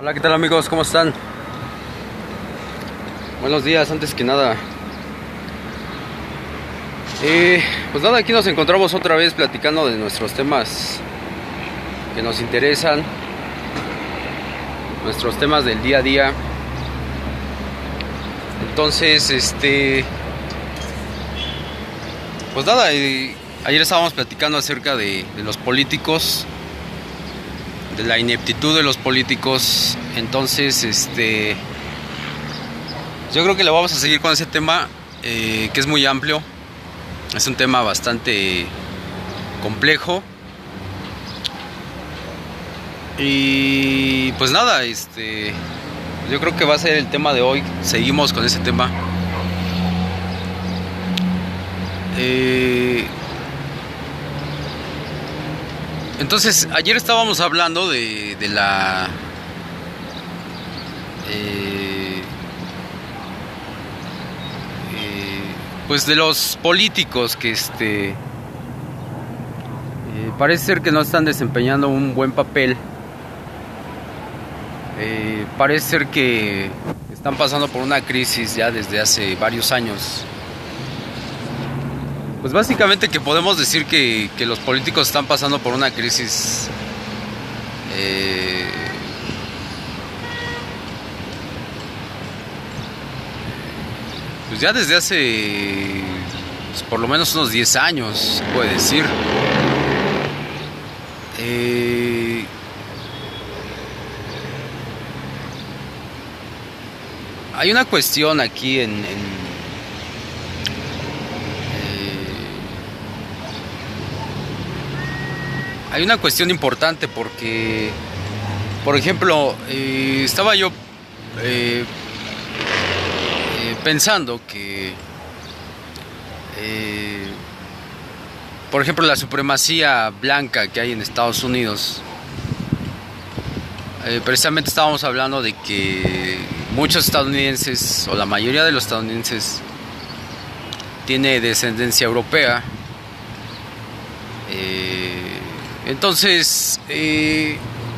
Hola, ¿qué tal amigos? ¿Cómo están? Buenos días, antes que nada. Pues nada, aquí nos encontramos otra vez platicando de nuestros temas que nos interesan, nuestros temas del día a día. Entonces, pues nada, ayer estábamos platicando acerca de los políticos, de la ineptitud de los políticos. Entonces, yo creo que le vamos a seguir con ese tema, que es muy amplio. Es un tema bastante complejo. Y pues nada, yo creo que va a ser el tema de hoy. Seguimos con ese tema. Entonces, ayer estábamos hablando de la pues de los políticos que parece ser que no están desempeñando un buen papel. Parece ser que están pasando por una crisis ya desde hace varios años. Pues básicamente que podemos decir que los políticos están pasando por una crisis pues ya desde hace pues por lo menos unos 10 años, se puede decir. Hay una cuestión aquí hay una cuestión importante porque, por ejemplo, estaba yo pensando que, por ejemplo, la supremacía blanca que hay en Estados Unidos, precisamente estábamos hablando de que muchos estadounidenses, o la mayoría de los estadounidenses, tiene descendencia europea. Entonces,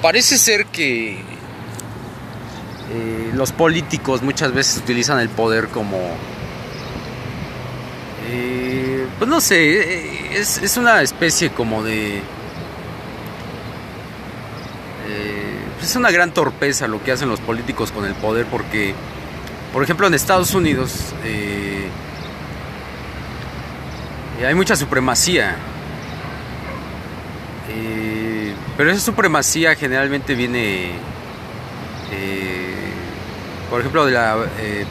parece ser que los políticos muchas veces utilizan el poder como, pues no sé, es una especie como de, es una gran torpeza lo que hacen los políticos con el poder, porque, por ejemplo, en Estados Unidos hay mucha supremacía. Pero esa supremacía generalmente viene, por ejemplo, de las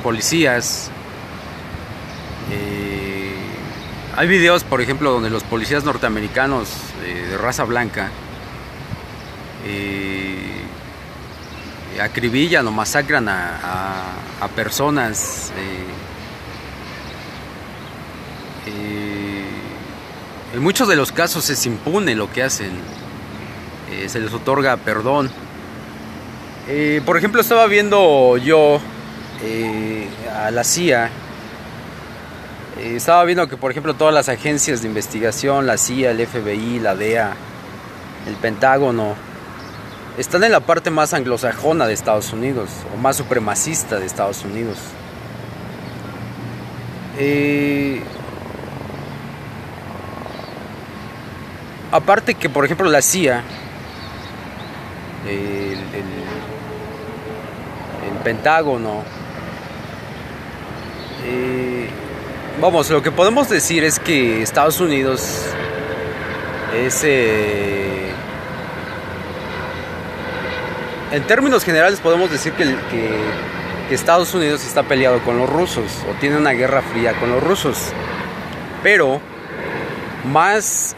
policías. Hay videos, por ejemplo, donde los policías norteamericanos de raza blanca acribillan o masacran a personas. En muchos de los casos es impune lo que hacen, se les otorga perdón. Por ejemplo, estaba viendo yo a la CIA, estaba viendo que, por ejemplo, todas las agencias de investigación, la CIA, el FBI, la DEA, el Pentágono, están en la parte más anglosajona de Estados Unidos, o más supremacista de Estados Unidos. Aparte que, por ejemplo, la CIA, el Pentágono, vamos, lo que podemos decir es que Estados Unidos es, en términos generales podemos decir que Estados Unidos está peleado con los rusos, o tiene una guerra fría con los rusos, pero más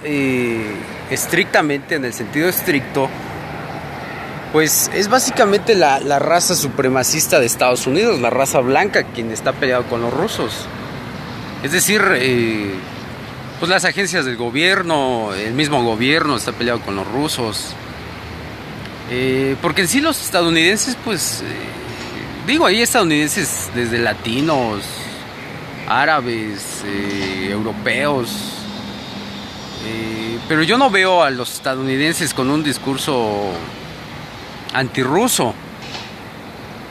estrictamente, en el sentido estricto, pues es básicamente la raza supremacista de Estados Unidos, la raza blanca, quien está peleado con los rusos. Es decir, pues las agencias del gobierno, el mismo gobierno está peleado con los rusos. Porque en sí los estadounidenses, pues, digo, hay estadounidenses desde latinos, árabes, europeos, pero yo no veo a los estadounidenses con un discurso antirruso.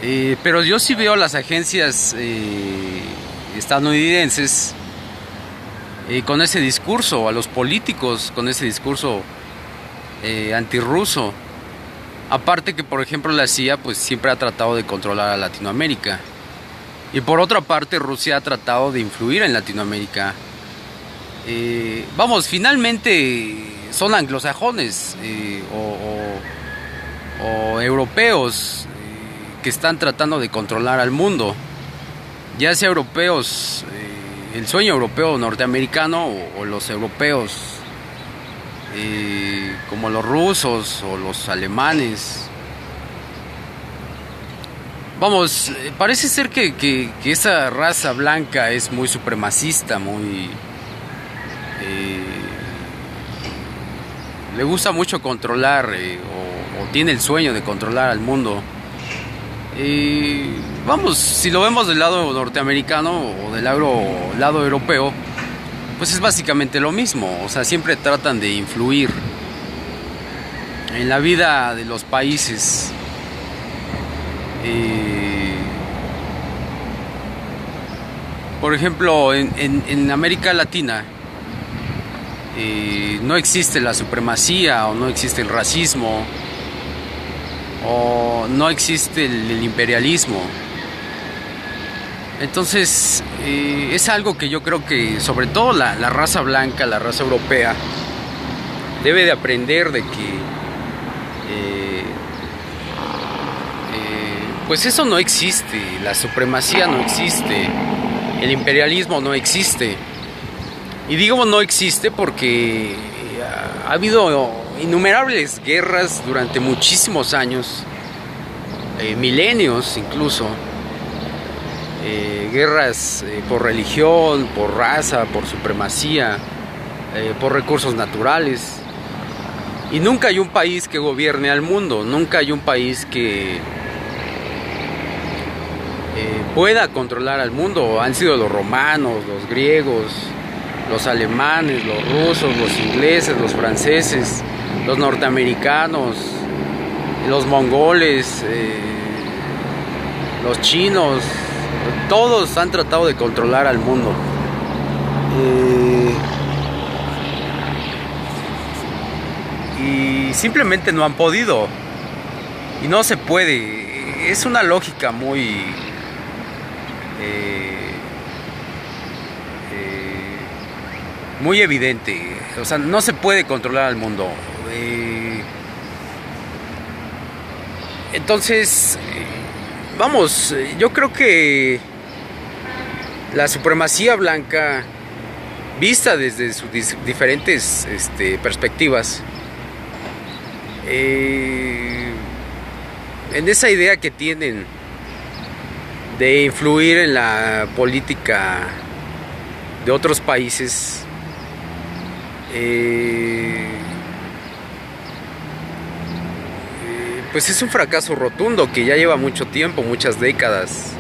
Pero yo sí veo a las agencias estadounidenses con ese discurso, a los políticos con ese discurso antirruso. Aparte que, por ejemplo, la CIA pues siempre ha tratado de controlar a Latinoamérica. Y por otra parte, Rusia ha tratado de influir en Latinoamérica. Vamos, finalmente son anglosajones o europeos que están tratando de controlar al mundo. Ya sea europeos, el sueño europeo norteamericano o los europeos como los rusos o los alemanes. Vamos, parece ser que esa raza blanca es muy supremacista, muy... le gusta mucho controlar o tiene el sueño de controlar al mundo. Vamos, si lo vemos del lado norteamericano o del lado europeo, pues es básicamente lo mismo. O sea, siempre tratan de influir en la vida de los países. Por ejemplo, en América Latina no existe la supremacía o no existe el racismo o no existe el imperialismo. Entonces es algo que yo creo que sobre todo la raza blanca, la raza europea debe de aprender de que pues eso no existe, la supremacía no existe, el imperialismo no existe. Y digo no existe porque ha habido innumerables guerras durante muchísimos años, milenios incluso, guerras por religión, por raza, por supremacía, por recursos naturales. Y nunca hay un país que gobierne al mundo, nunca hay un país que pueda controlar al mundo. Han sido los romanos, los griegos, los alemanes, los rusos, los ingleses, los franceses, los norteamericanos, los mongoles, los chinos. Todos han tratado de controlar al mundo. Y simplemente no han podido. Y no se puede. Es una lógica muy... muy evidente. O sea, no se puede controlar al mundo. Entonces, vamos, yo creo que la supremacía blanca, vista desde sus diferentes perspectivas, en esa idea que tienen de influir en la política de otros países, pues es un fracaso rotundo que ya lleva mucho tiempo, muchas décadas,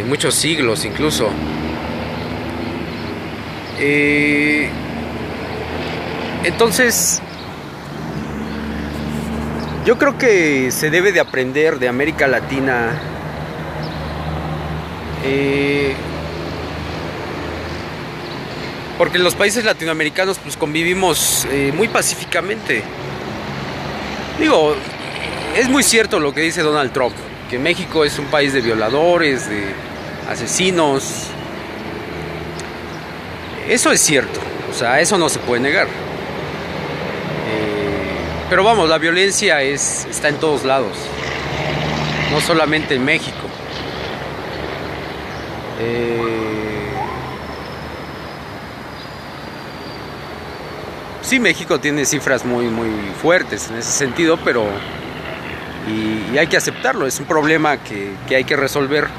muchos siglos incluso. Entonces, yo creo que se debe de aprender de América Latina porque en los países latinoamericanos pues convivimos muy pacíficamente. Digo, es muy cierto lo que dice Donald Trump, que México es un país de violadores, de asesinos. Eso es cierto, o sea, eso no se puede negar. Pero vamos, la violencia está en todos lados, no solamente en México. Sí, México tiene cifras muy fuertes en ese sentido, pero y hay que aceptarlo, es un problema que hay que resolver.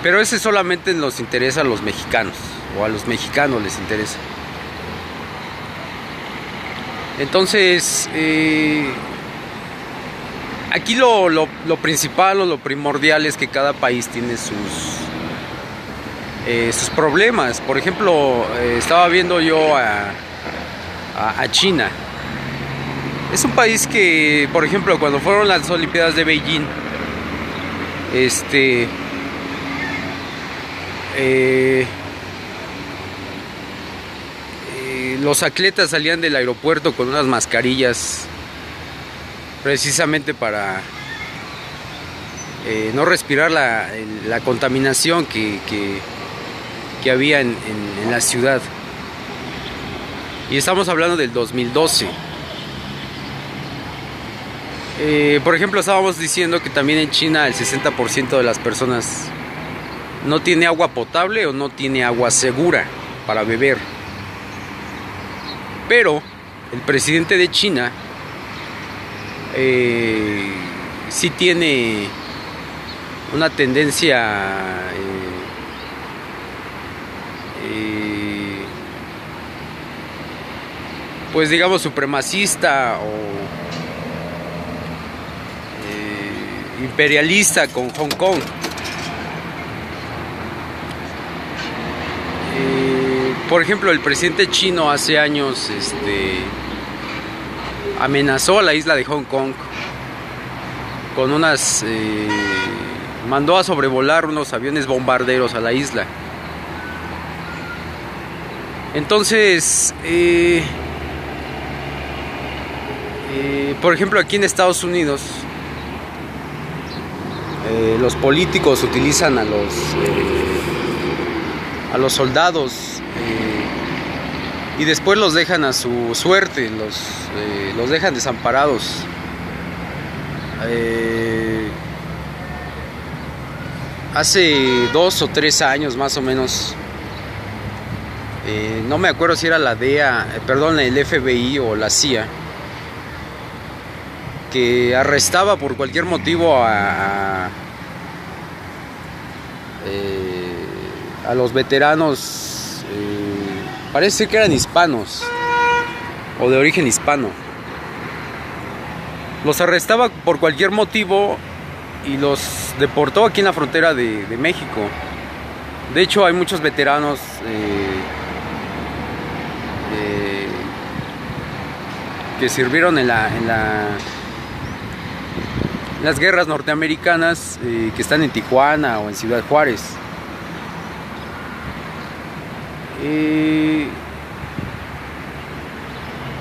Pero ese solamente nos interesa a los mexicanos, o a los mexicanos les interesa. Entonces, aquí lo principal o lo primordial es que cada país tiene sus problemas. Por ejemplo, estaba viendo yo a China. Es un país que, por ejemplo, cuando fueron las Olimpiadas de Beijing, Este los atletas salían del aeropuerto con unas mascarillas precisamente para no respirar la contaminación que había en la ciudad. Y estamos hablando del 2012. Por ejemplo, estábamos diciendo que también en China el 60% de las personas no tiene agua potable o no tiene agua segura para beber. Pero el presidente de China sí tiene una tendencia pues digamos supremacista o imperialista con Hong Kong. Por ejemplo, el presidente chino hace años amenazó a la isla de Hong Kong con mandó a sobrevolar unos aviones bombarderos a la isla. Entonces, por ejemplo, aquí en Estados Unidos, los políticos utilizan a los soldados y después los dejan a su suerte, los dejan desamparados. Hace 2 o 3 años más o menos, no me acuerdo si era la DEA, el FBI o la CIA, que arrestaba por cualquier motivo a los veteranos, parece que eran hispanos o de origen hispano. Los arrestaba por cualquier motivo y los deportó aquí en la frontera de México. De hecho, hay muchos veteranos que sirvieron en las guerras norteamericanas, que están en Tijuana o en Ciudad Juárez.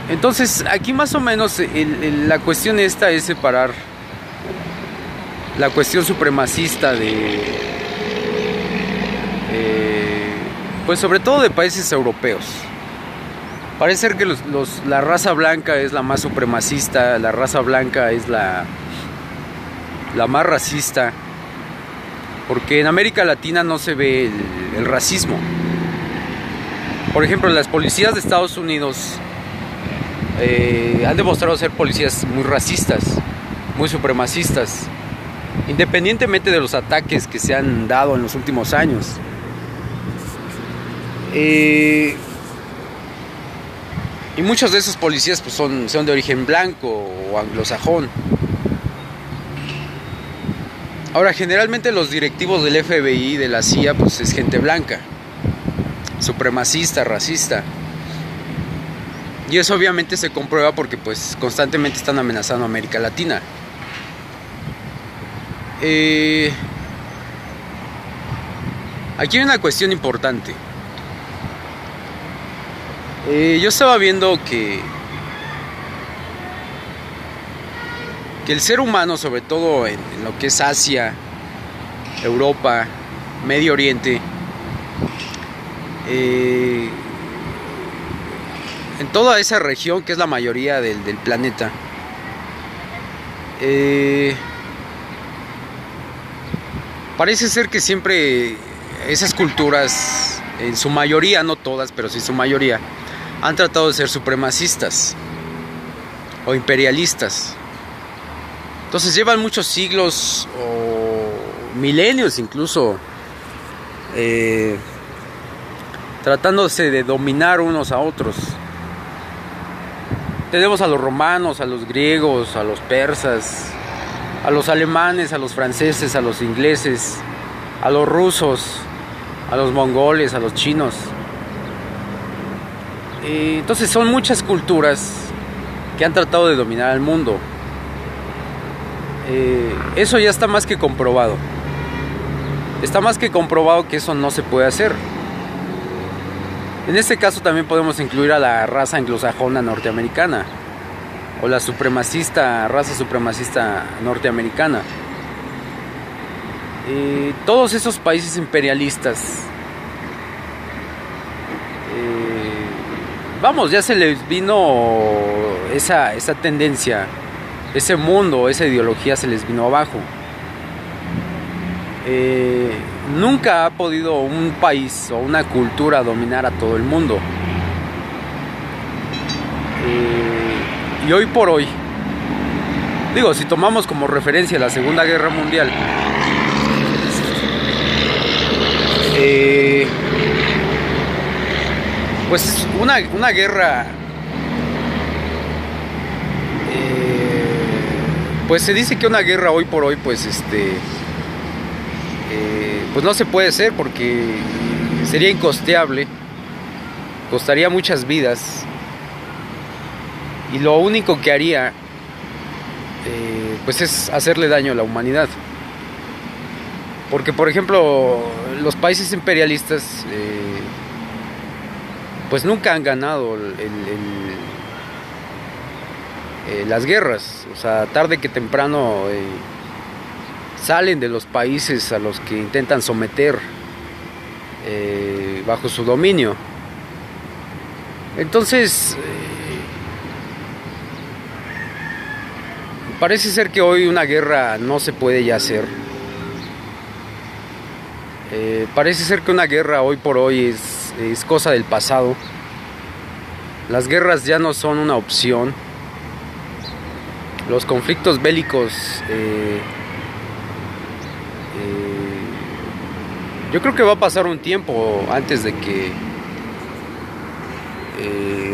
Entonces, aquí más o menos la cuestión esta es separar la cuestión supremacista pues sobre todo de países europeos. Parece ser que la raza blanca es la más supremacista, la raza blanca es la más racista, porque en América Latina no se ve el racismo. Por ejemplo, las policías de Estados Unidos han demostrado ser policías muy racistas, muy supremacistas, independientemente de los ataques que se han dado en los últimos años. Y muchos de esos policías pues son de origen blanco o anglosajón. Ahora, generalmente los directivos del FBI, de la CIA, pues es gente blanca, supremacista, racista. Y eso obviamente se comprueba porque pues constantemente están amenazando a América Latina. Aquí hay una cuestión importante. Yo estaba viendo que el ser humano, sobre todo en lo que es Asia, Europa, Medio Oriente, en toda esa región que es la mayoría del planeta, parece ser que siempre esas culturas, en su mayoría, no todas, pero sí su mayoría, han tratado de ser supremacistas o imperialistas. Entonces llevan muchos siglos o milenios incluso tratándose de dominar unos a otros. Tenemos a los romanos, a los griegos, a los persas, a los alemanes, a los franceses, a los ingleses, a los rusos, a los mongoles, a los chinos. Entonces son muchas culturas que han tratado de dominar al mundo. Eso ya está más que comprobado. está más que comprobado que eso no se puede hacer. En este caso también podemos incluir a la raza anglosajona norteamericana o la raza supremacista norteamericana. Todos esos países imperialistas, ya se les vino esa tendencia, ese mundo, esa ideología se les vino abajo. Nunca ha podido un país o una cultura dominar a todo el mundo. Y hoy por hoy, si tomamos como referencia la Segunda Guerra Mundial, pues una guerra, pues se dice que una guerra hoy por hoy, pues no se puede hacer porque sería incosteable, costaría muchas vidas y lo único que haría pues es hacerle daño a la humanidad. Porque, por ejemplo, los países imperialistas pues nunca han ganado las guerras. O sea, tarde que temprano salen de los países a los que intentan someter bajo su dominio. Entonces, parece ser que hoy una guerra no se puede ya hacer. Parece ser que una guerra hoy por hoy es cosa del pasado. Las guerras ya no son una opción. Los conflictos bélicos, yo creo que va a pasar un tiempo antes de que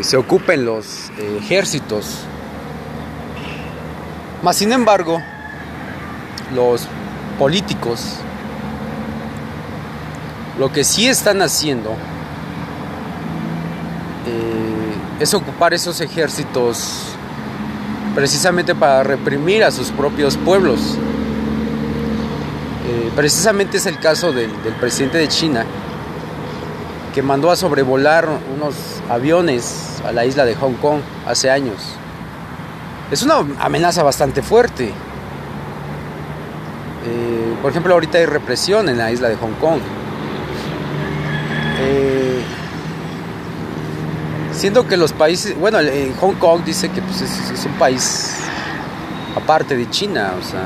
se ocupen los ejércitos. Mas sin embargo, los políticos lo que sí están haciendo es ocupar esos ejércitos precisamente para reprimir a sus propios pueblos. Precisamente es el caso del presidente de China, que mandó a sobrevolar unos aviones a la isla de Hong Kong hace años. Es una amenaza bastante fuerte. Por ejemplo, ahorita hay represión en la isla de Hong Kong. Siendo que los países, Hong Kong dice que pues, es un país aparte de China, o sea,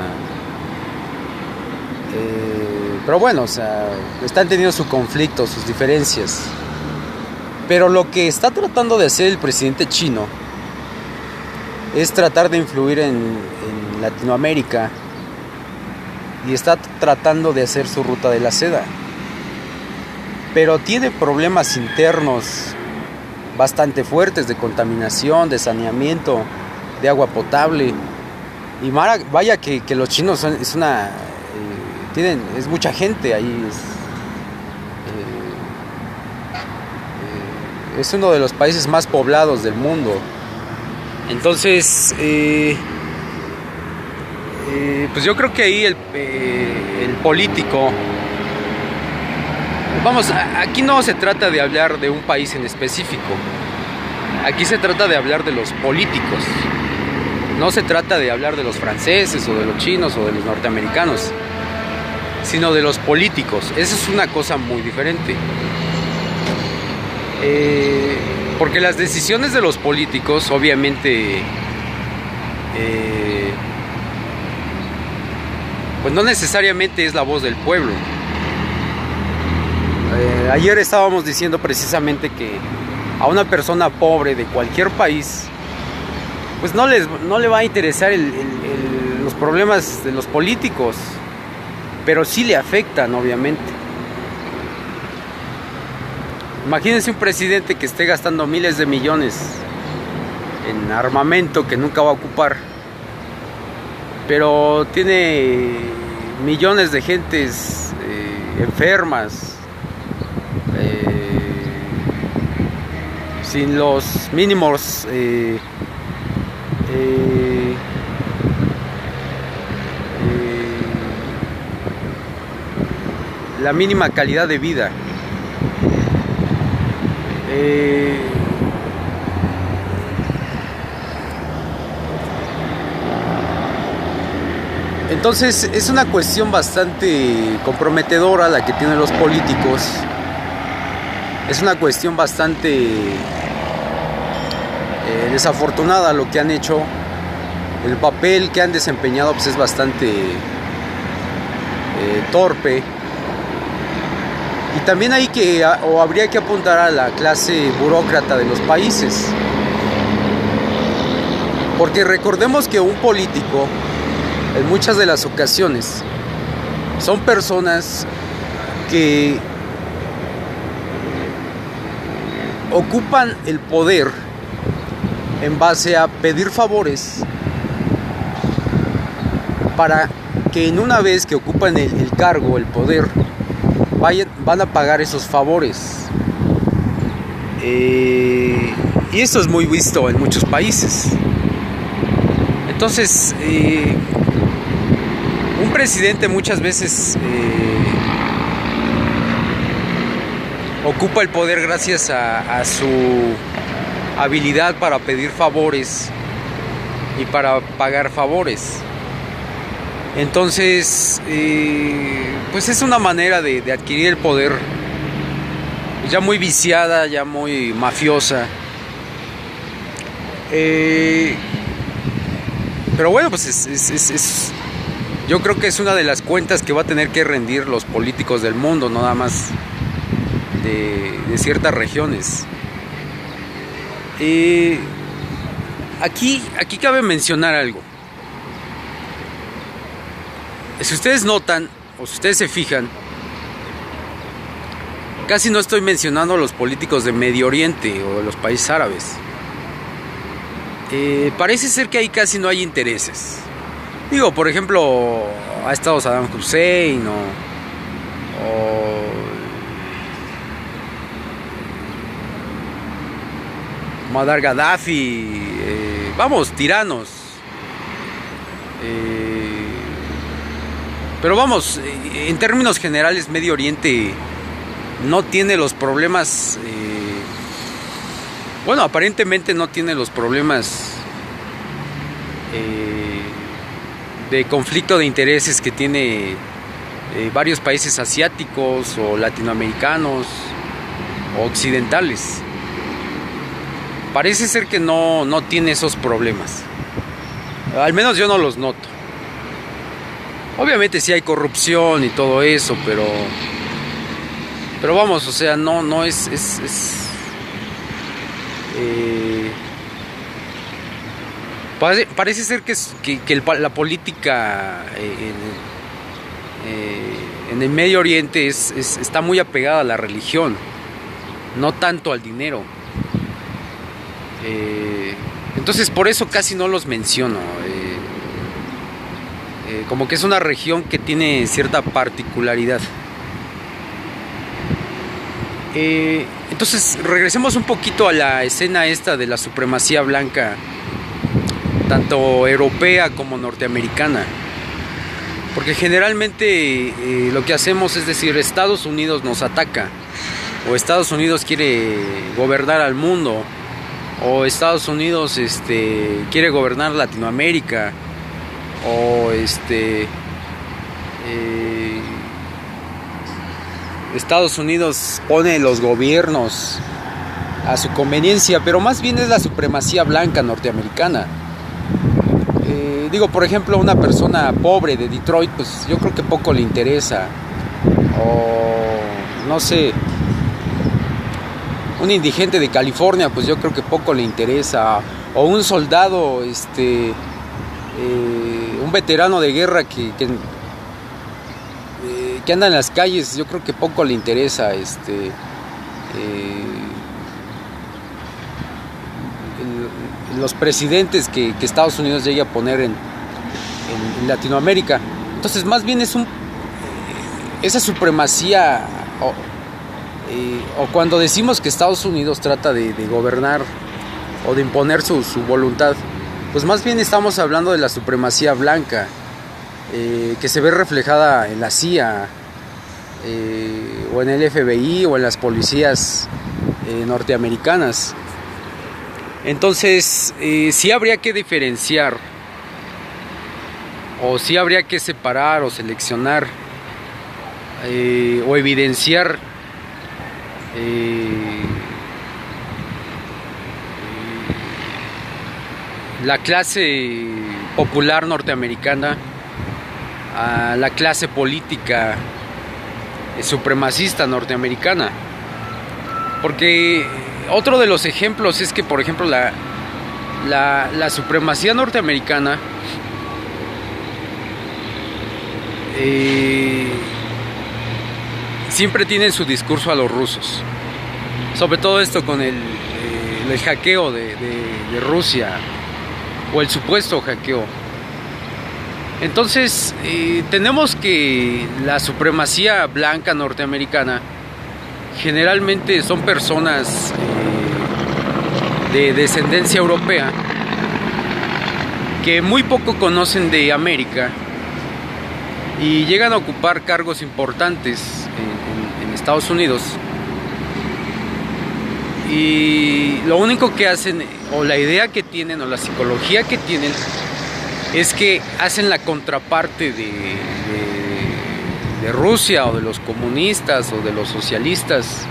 pero bueno, o sea, están teniendo su conflicto, sus diferencias. Pero lo que está tratando de hacer el presidente chino es tratar de influir en Latinoamérica y está tratando de hacer su ruta de la seda. Pero tiene problemas internos bastante fuertes de contaminación, de saneamiento, de agua potable. Y vaya que los chinos es mucha gente ahí. Es uno de los países más poblados del mundo. Entonces, pues yo creo que ahí el político... Aquí no se trata de hablar de un país en específico. Aquí se trata de hablar de los políticos. No se trata de hablar de los franceses o de los chinos o de los norteamericanos, sino de los políticos. Eso es una cosa muy diferente. Porque las decisiones de los políticos, obviamente, pues no necesariamente es la voz del pueblo. Ayer estábamos diciendo precisamente que a una persona pobre de cualquier país, pues no le va a interesar los problemas de los políticos, pero sí le afectan, obviamente. Imagínense un presidente que esté gastando miles de millones en armamento que nunca va a ocupar, pero tiene millones de gentes enfermas, sin los mínimos la mínima calidad de vida. Entonces es una cuestión bastante comprometedora la que tienen los políticos. Es una cuestión bastante desafortunada lo que han hecho. El papel que han desempeñado pues es bastante torpe. Y también habría que apuntar a la clase burócrata de los países. Porque recordemos que un político, en muchas de las ocasiones, son personas que ocupan el poder en base a pedir favores para que en una vez que ocupan el cargo, el poder, van a pagar esos favores. Y esto es muy visto en muchos países. Entonces, un presidente muchas veces ocupa el poder gracias a su habilidad para pedir favores y para pagar favores. Entonces, pues es una manera de adquirir el poder ya muy viciada, ya muy mafiosa. Pero bueno, pues yo creo que es una de las cuentas que va a tener que rendir los políticos del mundo, no nada más de ciertas regiones. Aquí cabe mencionar algo. Si ustedes notan, o si ustedes se fijan, casi no estoy mencionando a los políticos de Medio Oriente o de los países árabes. Parece ser que ahí casi no hay intereses. Digo, por ejemplo, ha estado Saddam Hussein o Muammar Gaddafi, vamos, tiranos. Pero vamos, en términos generales, Medio Oriente no tiene los problemas, bueno, aparentemente no tiene los problemas de conflicto de intereses que tiene varios países asiáticos o latinoamericanos o occidentales. Parece ser que no tiene esos problemas. Al menos yo no los noto. Obviamente sí hay corrupción y todo eso, pero vamos, o sea, no es parece ser que la política en el Medio Oriente está muy apegada a la religión, no tanto al dinero. Entonces por eso casi no los menciono. Como que es una región que tiene cierta particularidad. Entonces regresemos un poquito a la escena esta de la supremacía blanca, tanto europea como norteamericana. Porque generalmente lo que hacemos es decir, Estados Unidos nos ataca, o Estados Unidos quiere gobernar al mundo, o Estados Unidos quiere gobernar Latinoamérica, o Estados Unidos pone los gobiernos a su conveniencia, pero más bien es la supremacía blanca norteamericana. Digo, por ejemplo, una persona pobre de Detroit, pues yo creo que poco le interesa, o no sé, un indigente de California, pues yo creo que poco le interesa, o un soldado, un veterano de guerra que anda en las calles, yo creo que poco le interesa los presidentes que Estados Unidos llegue a poner en Latinoamérica. Entonces más bien es esa supremacía, o cuando decimos que Estados Unidos trata de gobernar o de imponer su voluntad, pues más bien estamos hablando de la supremacía blanca, que se ve reflejada en la CIA, o en el FBI o en las policías norteamericanas. Entonces, sí habría que diferenciar, o sí habría que separar o seleccionar o evidenciar la clase popular norteamericana a la clase política supremacista norteamericana. Porque otro de los ejemplos es que, por ejemplo, la supremacía norteamericana siempre tiene su discurso a los rusos, sobre todo esto con el hackeo de Rusia, o el supuesto hackeo. Entonces tenemos que la supremacía blanca norteamericana generalmente son personas de descendencia europea que muy poco conocen de América y llegan a ocupar cargos importantes en Estados Unidos, y lo único que hacen, o la idea que tienen, o la psicología que tienen, es que hacen la contraparte de Rusia, o de los comunistas, o de los socialistas,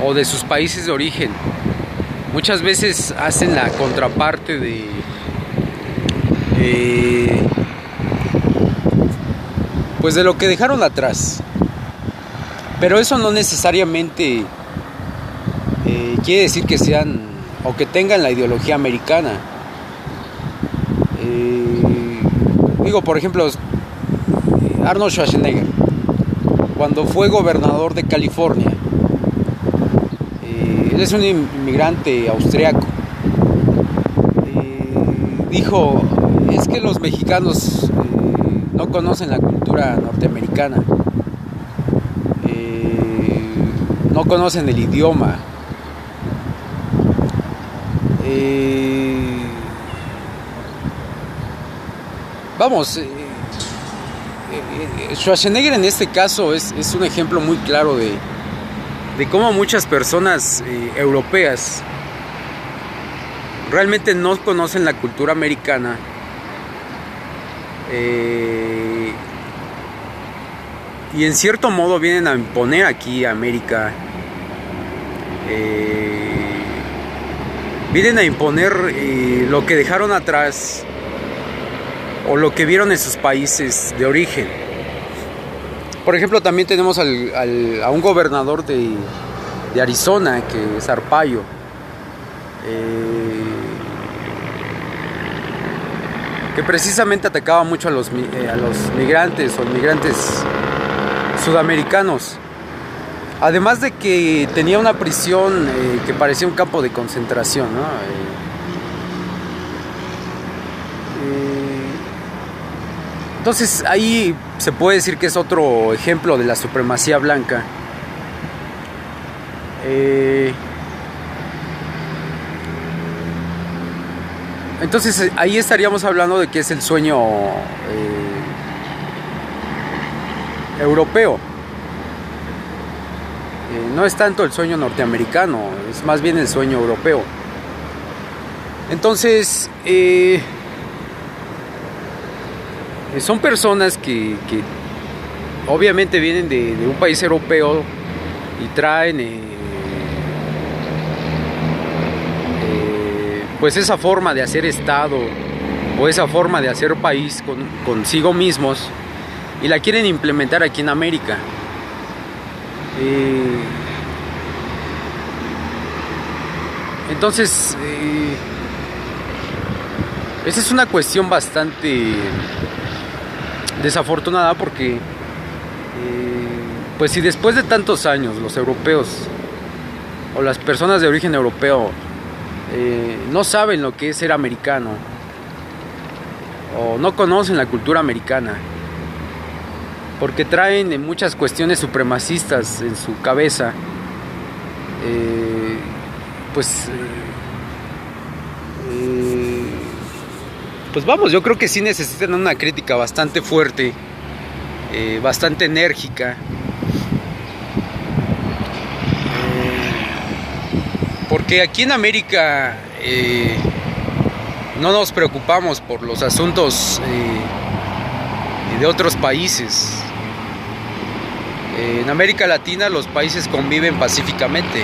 o de sus países de origen. Muchas veces hacen la contraparte pues de lo que dejaron atrás. Pero eso no necesariamente quiere decir que sean o que tengan la ideología americana. Digo, por ejemplo, Arnold Schwarzenegger, cuando fue gobernador de California, él es un inmigrante austriaco, dijo: es que los mexicanos no conocen la cultura norteamericana, no conocen el idioma, vamos, Schwarzenegger en este caso es un ejemplo muy claro de cómo muchas personas europeas realmente no conocen la cultura americana, y en cierto modo vienen a imponer aquí a América, vienen a imponer lo que dejaron atrás o lo que vieron en sus países de origen. Por ejemplo, también tenemos a un gobernador de Arizona, que es Arpaio, que precisamente atacaba mucho a los migrantes o inmigrantes sudamericanos. Además de que tenía una prisión que parecía un campo de concentración, ¿no? Entonces ahí se puede decir que es otro ejemplo de la supremacía blanca. Entonces ahí estaríamos hablando de que es el sueño europeo. No es tanto el sueño norteamericano, es más bien el sueño europeo. Entonces son personas que obviamente vienen de un país europeo y traen pues esa forma de hacer Estado, o esa forma de hacer país consigo mismos, y la quieren implementar aquí en América. Entonces esa es una cuestión bastante desafortunada, porque pues si después de tantos años los europeos o las personas de origen europeo no saben lo que es ser americano, o no conocen la cultura americana, porque traen muchas cuestiones supremacistas en su cabeza, pues vamos, yo creo que sí necesitan una crítica bastante fuerte, bastante enérgica, porque aquí en América no nos preocupamos por los asuntos de otros países. En América Latina los países conviven pacíficamente.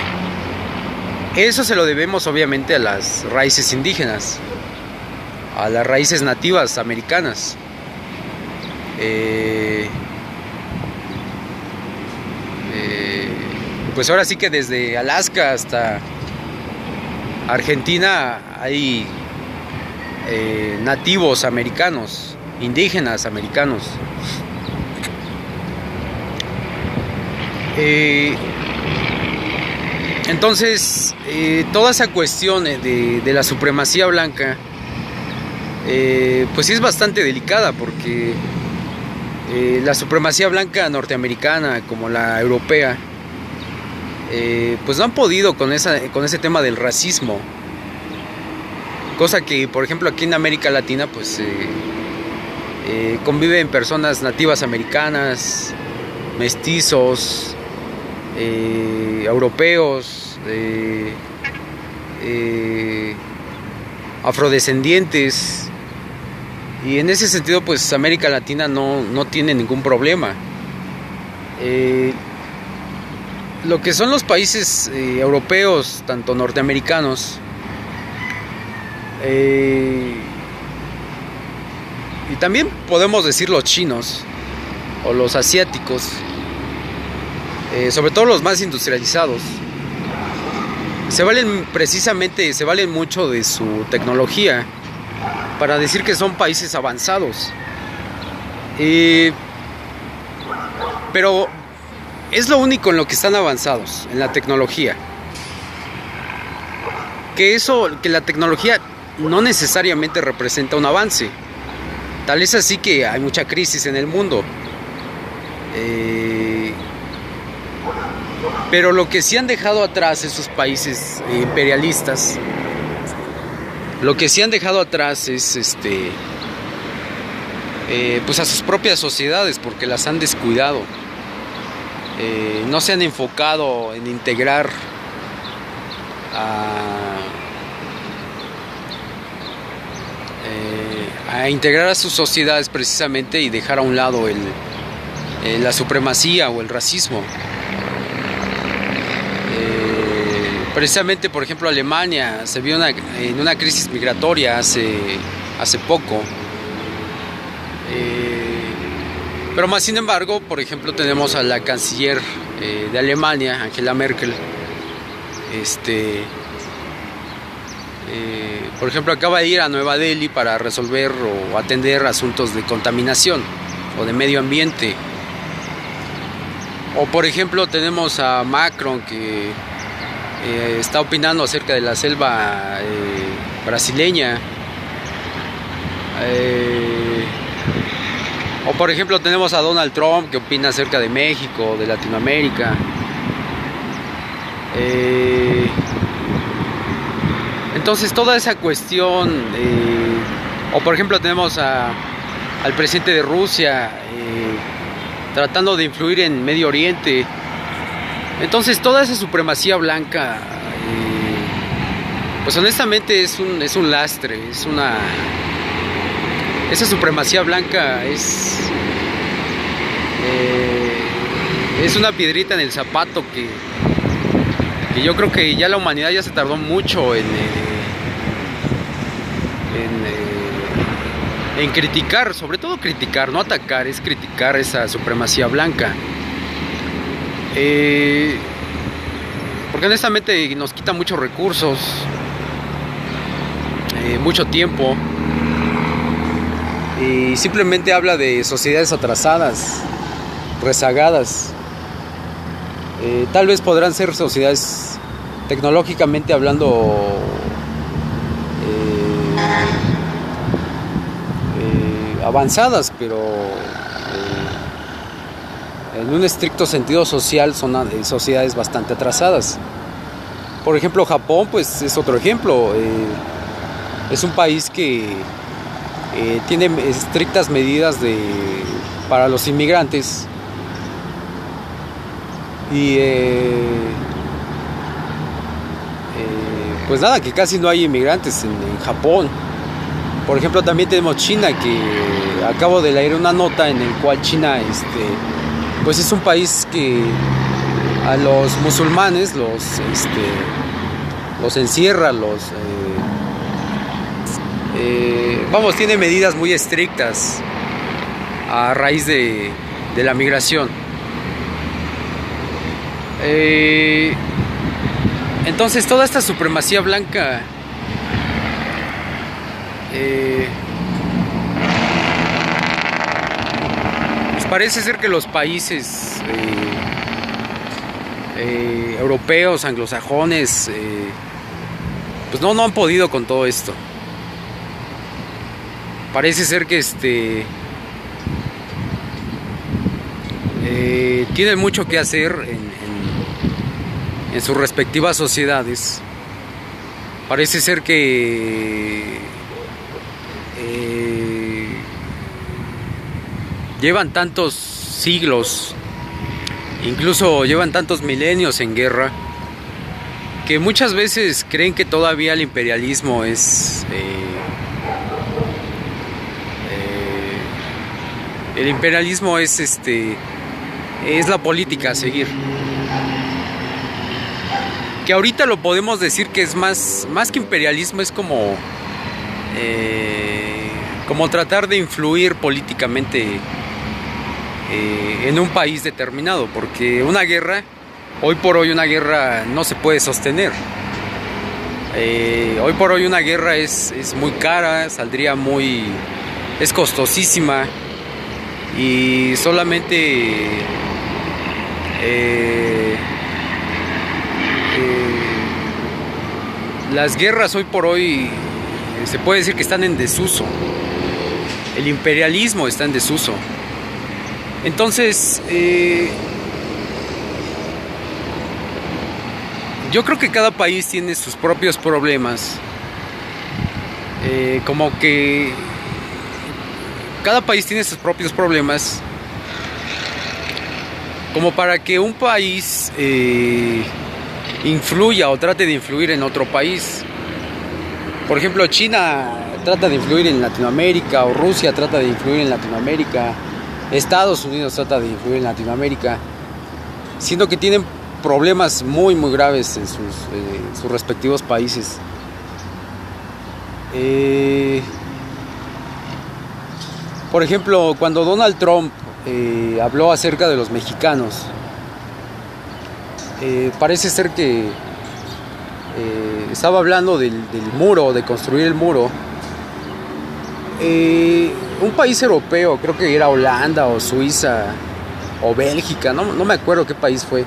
Eso se lo debemos obviamente a las raíces indígenas, a las raíces nativas americanas. Pues ahora sí que desde Alaska hasta Argentina hay nativos americanos, indígenas americanos. Entonces, toda esa cuestión de la supremacía blanca, pues sí es bastante delicada, porque la supremacía blanca norteamericana como la europea, pues no han podido con ese tema del racismo, cosa que, por ejemplo, aquí en América Latina, pues conviven personas nativas americanas, mestizos, europeos, afrodescendientes, y en ese sentido pues América Latina no tiene ningún problema. Lo que son los países europeos, tanto norteamericanos y también podemos decir los chinos o los asiáticos, sobre todo los más industrializados, se valen mucho de su tecnología para decir que son países avanzados, pero es lo único en lo que están avanzados, en la tecnología. Que la tecnología no necesariamente representa un avance. Tal es así que hay mucha crisis en el mundo. Pero lo que sí han dejado atrás esos países imperialistas, lo que sí han dejado atrás es pues a sus propias sociedades, porque las han descuidado. No se han enfocado en integrar a integrar a sus sociedades precisamente, y dejar a un lado la supremacía o el racismo. Precisamente, por ejemplo, Alemania se vio en una crisis migratoria hace poco. Pero más sin embargo, por ejemplo, tenemos a la canciller de Alemania, Angela Merkel. Por ejemplo, acaba de ir a Nueva Delhi para resolver o atender asuntos de contaminación o de medio ambiente. O por ejemplo, tenemos a Macron, que está opinando acerca de la selva brasileña. O por ejemplo tenemos a Donald Trump, que opina acerca de México, de Latinoamérica. Entonces toda esa cuestión, o por ejemplo tenemos al presidente de Rusia tratando de influir en Medio Oriente. Entonces toda esa supremacía blanca, pues honestamente es un lastre, esa supremacía blanca es una piedrita en el zapato que yo creo que ya la humanidad ya se tardó mucho en criticar, sobre todo criticar, no atacar, es criticar esa supremacía blanca. Porque honestamente nos quita muchos recursos, mucho tiempo, y simplemente habla de sociedades atrasadas, rezagadas. Tal vez podrán ser sociedades tecnológicamente hablando avanzadas, pero en un estricto sentido social son sociedades bastante atrasadas. Por ejemplo, Japón pues es otro ejemplo. Es un país que tiene estrictas medidas para los inmigrantes y pues nada, que casi no hay inmigrantes en Japón. Por ejemplo, también tenemos China, que acabo de leer una nota en el cual China pues es un país que a los musulmanes los encierra, tiene medidas muy estrictas a raíz de la migración. Entonces toda esta supremacía blanca pues parece ser que los países europeos, anglosajones, pues no han podido con todo esto. Parece ser que tienen mucho que hacer en sus respectivas sociedades. Parece ser que llevan tantos siglos, incluso llevan tantos milenios en guerra, que muchas veces creen que todavía el imperialismo es es la política a seguir. Que ahorita lo podemos decir que es más que imperialismo, es como tratar de influir políticamente en un país determinado, porque una guerra, hoy por hoy una guerra no se puede sostener. Hoy por hoy una guerra es muy cara, es costosísima, y solamente las guerras hoy por hoy se puede decir que están en desuso. El imperialismo está en desuso. Entonces, yo creo que cada país tiene sus propios problemas. Como que cada país tiene sus propios problemas, como para que un país influya o trate de influir en otro país. Por ejemplo, China trata de influir en Latinoamérica, o Rusia trata de influir en Latinoamérica, Estados Unidos trata de influir en Latinoamérica, siendo que tienen problemas muy graves en sus respectivos países. Por ejemplo, cuando Donald Trump habló acerca de los mexicanos, parece ser que estaba hablando del muro, de construir el muro. Un país europeo, creo que era Holanda o Suiza o Bélgica, no me acuerdo qué país fue.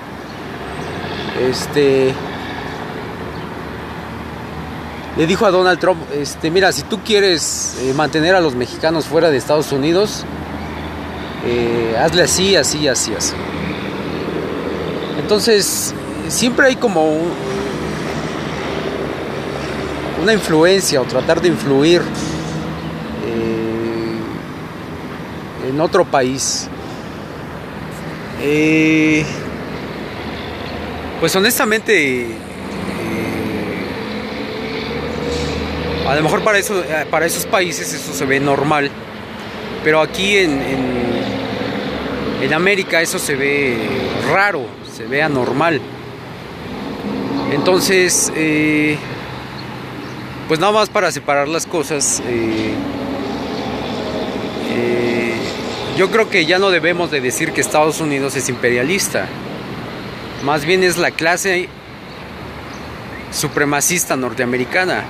Le dijo a Donald Trump, mira, si tú quieres mantener a los mexicanos fuera de Estados Unidos, hazle así. Entonces, siempre hay como una influencia, o tratar de influir en otro país. Pues honestamente, a lo mejor para esos países eso se ve normal, pero aquí en América eso se ve raro, se ve anormal. Entonces, pues nada más para separar las cosas, yo creo que ya no debemos de decir que Estados Unidos es imperialista, más bien es la clase supremacista norteamericana,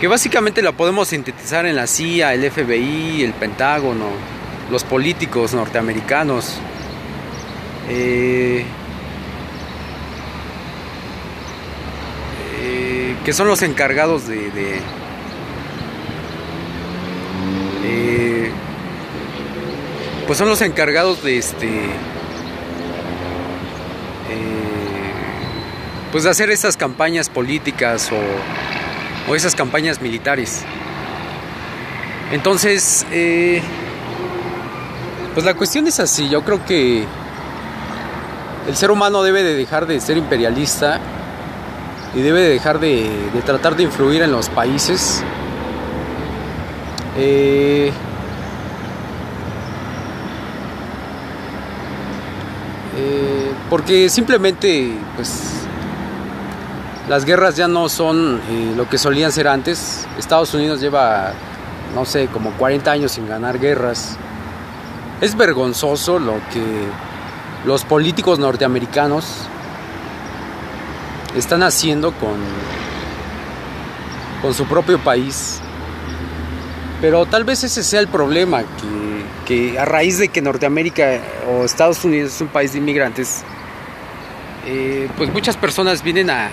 que básicamente la podemos sintetizar en la CIA, el FBI, el Pentágono, los políticos norteamericanos, que son los encargados pues son los encargados de pues de hacer esas campañas políticas o esas campañas militares. Entonces, pues la cuestión es así. Yo creo que el ser humano debe de dejar de ser imperialista y debe de dejar de tratar de influir en los países. Porque simplemente pues las guerras ya no son lo que solían ser antes. Estados Unidos lleva, no sé, como 40 años sin ganar guerras. Es vergonzoso lo que los políticos norteamericanos están haciendo con su propio país. Pero tal vez ese sea el problema, que a raíz de que Norteamérica o Estados Unidos es un país de inmigrantes, pues muchas personas vienen a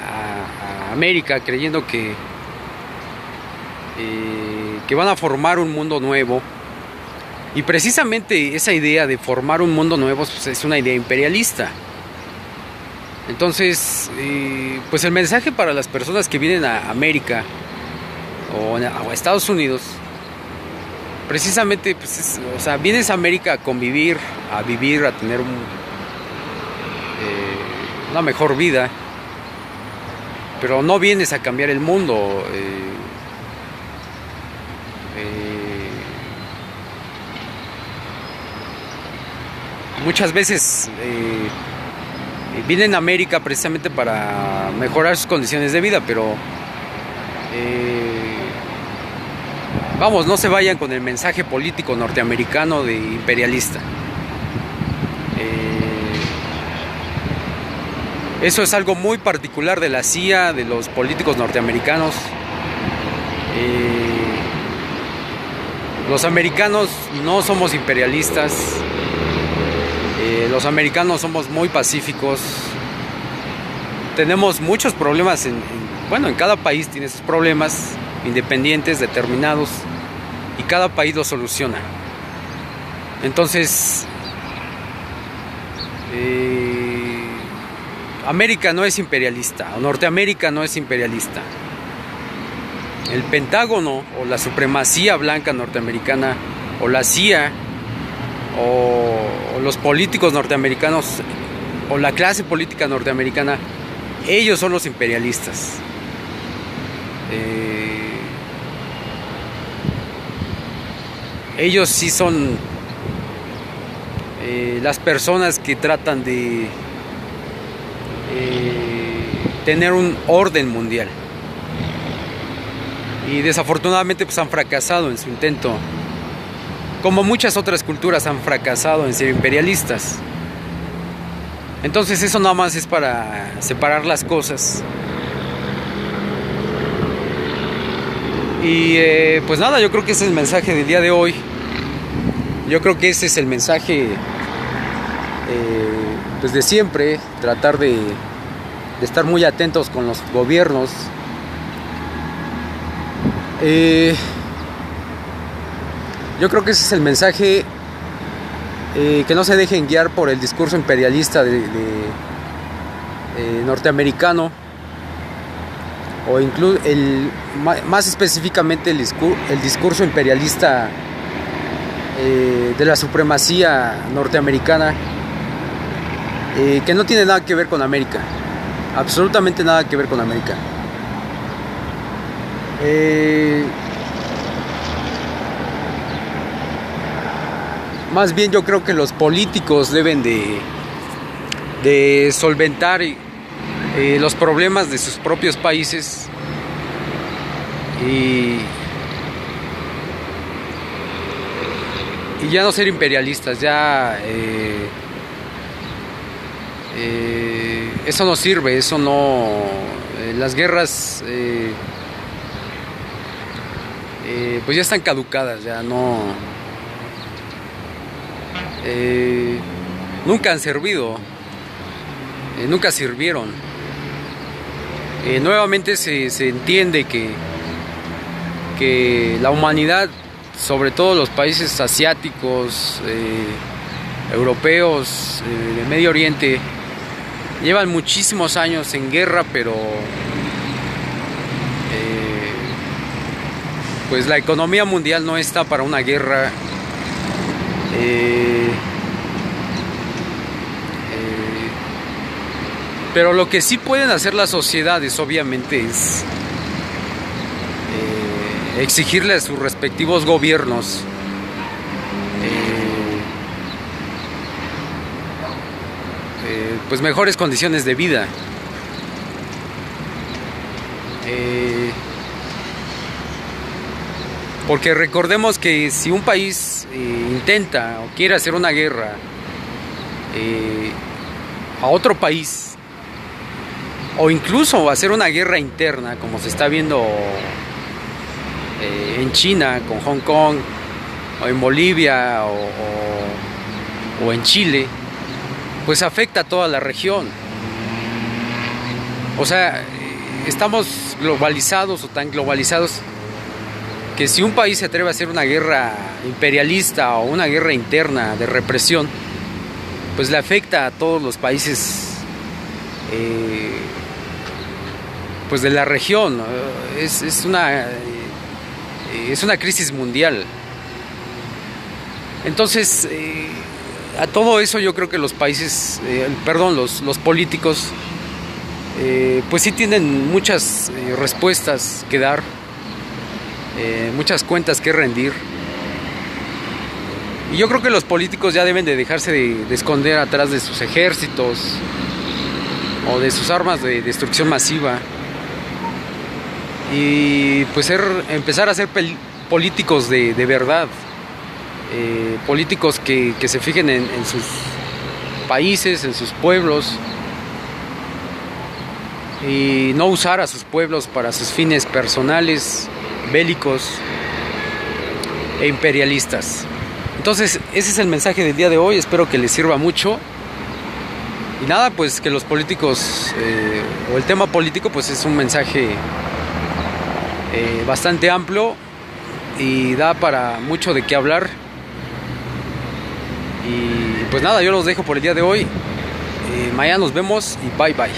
América creyendo que van a formar un mundo nuevo. Y precisamente esa idea de formar un mundo nuevo pues, es una idea imperialista. Entonces, pues el mensaje para las personas que vienen a América o a Estados Unidos, precisamente, pues o sea, vienes a América a convivir, a vivir, a tener una mejor vida, pero no vienes a cambiar el mundo. Muchas veces vienen a América precisamente para mejorar sus condiciones de vida, pero vamos, no se vayan con el mensaje político norteamericano de imperialista. Eso es algo muy particular de la CIA, de los políticos norteamericanos. Los americanos no somos imperialistas. Los americanos somos muy pacíficos. Tenemos muchos problemas en cada país tiene sus problemas independientes, determinados, y cada país lo soluciona. Entonces, América no es imperialista, o Norteamérica no es imperialista. El Pentágono o la supremacía blanca norteamericana o la CIA o los políticos norteamericanos o la clase política norteamericana, ellos son los imperialistas. Ellos sí son las personas que tratan de tener un orden mundial, y desafortunadamente pues han fracasado en su intento, como muchas otras culturas han fracasado en ser imperialistas. Entonces eso nada más es para separar las cosas. Y pues nada, yo creo que ese es el mensaje del día de hoy. Yo creo que ese es el mensaje pues de siempre, tratar de estar muy atentos con los gobiernos. Yo creo que ese es el mensaje, que no se dejen guiar por el discurso imperialista norteamericano, o incluso más específicamente el discurso imperialista de la supremacía norteamericana, que no tiene nada que ver con América, absolutamente nada que ver con América. Más bien yo creo que los políticos deben de solventar los problemas de sus propios países y ya no ser imperialistas. Ya eso no sirve, eso no, las guerras pues ya están caducadas, ya no, nunca han servido, nunca sirvieron. Nuevamente se entiende que la humanidad, sobre todo los países asiáticos, europeos, de Medio Oriente, llevan muchísimos años en guerra, pero pues la economía mundial no está para una guerra. Pero lo que sí pueden hacer las sociedades, obviamente, es exigirle a sus respectivos gobiernos pues mejores condiciones de vida. Porque recordemos que si un país intenta o quiere hacer una guerra a otro país, o incluso hacer una guerra interna, como se está viendo en China con Hong Kong, o en Bolivia, o en Chile, pues afecta a toda la región. O sea, estamos globalizados o tan globalizados que si un país se atreve a hacer una guerra imperialista o una guerra interna de represión, pues le afecta a todos los países pues de la región. Es una crisis mundial. Entonces, a todo eso yo creo que los países, los políticos, pues sí tienen muchas respuestas que dar, muchas cuentas que rendir. Y yo creo que los políticos ya deben de dejarse de esconder atrás de sus ejércitos o de sus armas de destrucción masiva y pues empezar a ser políticos de verdad, políticos que se fijen en sus países, en sus pueblos, y no usar a sus pueblos para sus fines personales, bélicos e imperialistas. Entonces ese es el mensaje del día de hoy, espero que les sirva mucho. Y nada, pues que los políticos, o el tema político, pues es un mensaje bastante amplio y da para mucho de qué hablar. Y pues nada, yo los dejo por el día de hoy. Mañana nos vemos y bye bye.